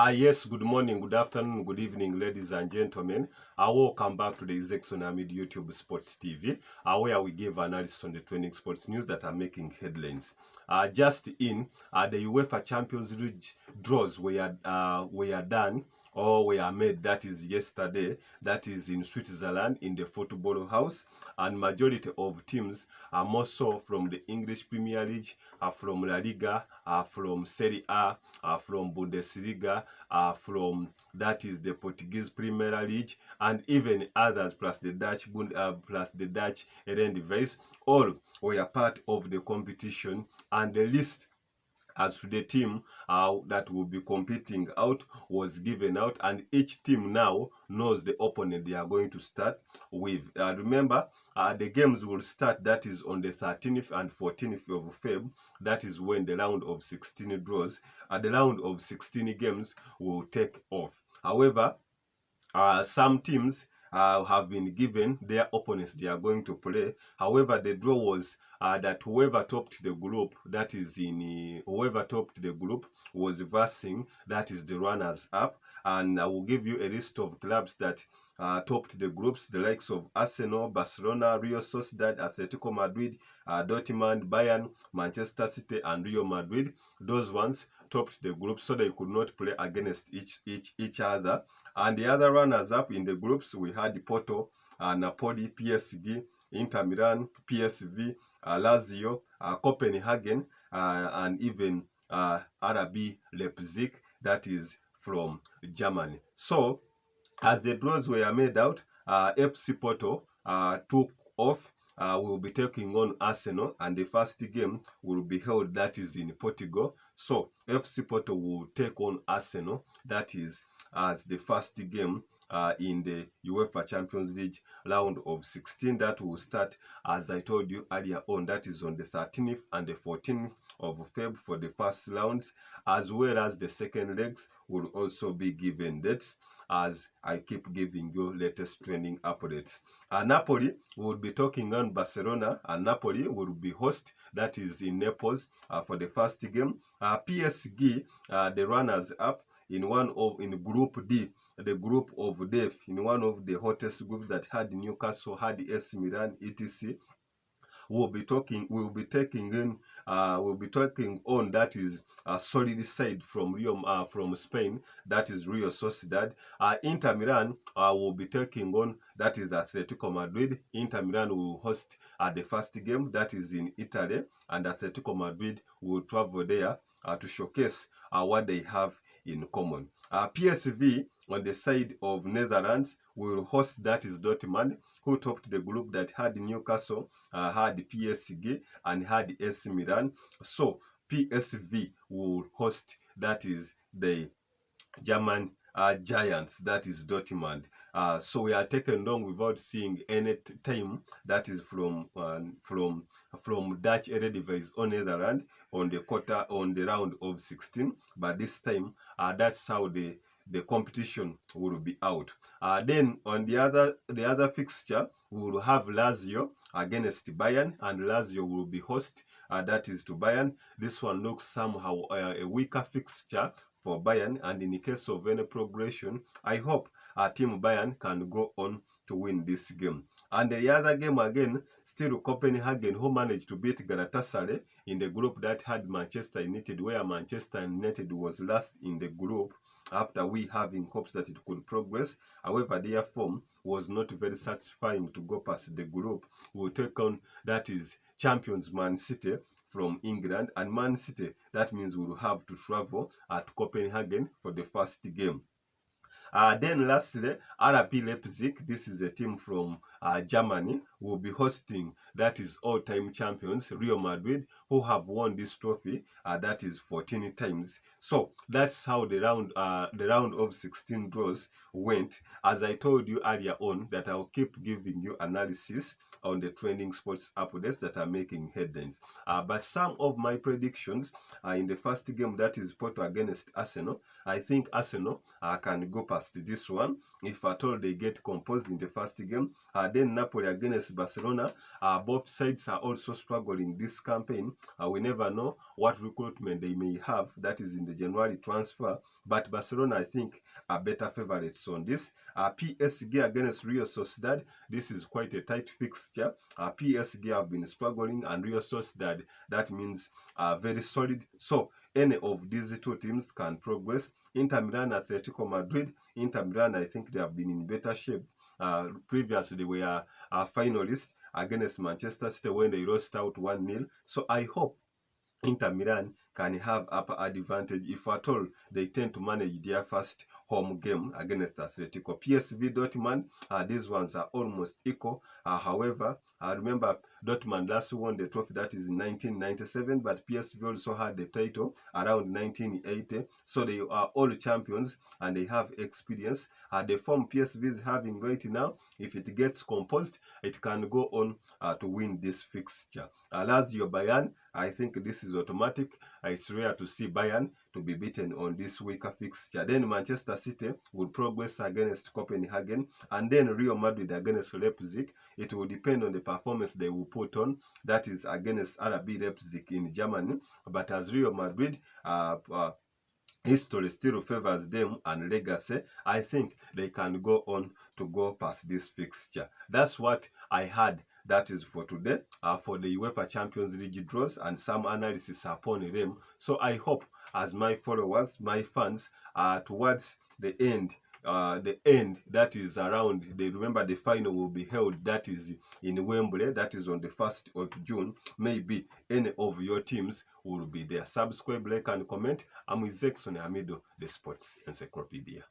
Yes, good morning, good afternoon, good evening, ladies and gentlemen. Welcome back to the Izexon Amid YouTube Sports TV, where we give analysis on the trending sports news that are making headlines. Just in, the UEFA Champions League draws were done or were made, that is yesterday, that is in Switzerland, in the football house, and majority of teams are more so from the English Premier League, from La Liga, from Serie A, from Bundesliga, from that is the Portuguese Premier League, and even others plus the Dutch Eredivisie, all were part of the competition, and the list as to the team that will be competing out was given out, and each team now knows the opponent they are going to start with. Remember, the games will start, that is on the 13th and 14th of Feb. That is when the round of 16 draws, the round of 16 games will take off. However, some teams have been given their opponents they are going to play. However, the draw was that whoever topped the group, that is whoever topped the group was versing, that is the runners up. And I will give you a list of clubs that topped the groups, the likes of Arsenal, Barcelona, Real Sociedad, Atletico Madrid, Dortmund, Bayern, Manchester City, and Real Madrid. Those ones topped the group, so they could not play against each other. And the other runners-up in the groups, we had Porto, Napoli, PSG, Inter Milan, PSV, Lazio, Copenhagen, and even RB Leipzig, that is from Germany. So, as the draws were made out, FC Porto took off. Will be taking on Arsenal, and the first game will be held, that is in Portugal. So FC Porto will take on Arsenal, that is as the first game in the UEFA Champions League round of 16. That will start, as I told you earlier on, that is on the 13th and the 14th of Feb for the first rounds, as well as the second legs will also be given dates, as I keep giving you latest trending updates. Napoli will be talking on Barcelona, and Napoli will be host, that is in Naples, for the first game. PSG, the runners up in Group D, the group of death, in one of the hottest groups that had Newcastle, had AC Milan, etc. We'll be taking on, that is a solid side from Spain, that is Real Sociedad. Inter Milan will be taking on, that is Atletico Madrid. Inter Milan will host the first game, that is in Italy, and Atletico Madrid will travel there to showcase what they have in common. PSV on the side of Netherlands will host, that is Dortmund, who topped the group that had Newcastle, had PSG, and had AC Milan. So PSV will host, that is the German giants, that is Dortmund. So we are taken down without seeing any time, that is from Dutch Eredivisie or Netherlands on the round of 16. But this time, that's how the competition will be out. Then on the other fixture, we will have Lazio against Bayern, and Lazio will be host, that is to Bayern. This one looks somehow a weaker fixture for Bayern, and in the case of any progression, I hope Team Bayern can go on to win this game. And the other game again, still Copenhagen, who managed to beat Galatasaray in the group that had Manchester United, where Manchester United was last in the group, after we having hopes that it could progress. However, their form was not very satisfying to go past the group. Will take on, that is champions Man City from England, and Man City, that means we will have to travel at Copenhagen for the first game. Then lastly, RB Leipzig, this is a team from Germany, will be hosting, that is all-time champions Real Madrid, who have won this trophy, that is 14 times. So that's how the round of 16 draws went. As I told you earlier on, that I'll keep giving you analysis on the trending sports updates that are making headlines. But some of my predictions in the first game, that is Porto against Arsenal, I think Arsenal can go past this one. if at all they get composed in the first game. Then Napoli against Barcelona. Both sides are also struggling this campaign. We never know what recruitment they may have. That is in the January transfer. But Barcelona, I think, are better favorites on this. PSG against Real Sociedad. This is quite a tight fixture. PSG have been struggling, and Real Sociedad, that means very solid. So any of these two teams can progress. Inter Milan, Atletico Madrid. Inter Milan, I think they have been in better shape. Previously, they were finalists against Manchester City when they lost out 1-0. So I hope Inter Milan can have upper advantage if at all they tend to manage their first home game against Atletico. PSV Dortmund, these ones are almost equal. However, I remember Dortmund last won the trophy, that is in 1997, but PSV also had the title around 1980. So they are all champions and they have experience. The form PSV is having right now, if it gets composed, it can go on to win this fixture. Lazio Bayern, I think this is automatic. It's rare to see Bayern to be beaten on this weaker fixture. Then Manchester City will progress against Copenhagen, and then Real Madrid against Leipzig. It will depend on the performance they will put on, that is against RB Leipzig in Germany. But as Real Madrid, history still favors them and legacy, I think they can go on to go past this fixture. That's what I had. That is for today, for the UEFA Champions League draws and some analysis upon them. So I hope, as my followers, my fans, towards the end, that is around, they remember the final will be held, that is in Wembley, that is on the 1st of June. Maybe any of your teams will be there. Subscribe, like, and comment. I'm with Zexon Amido, the Sports Encyclopedia.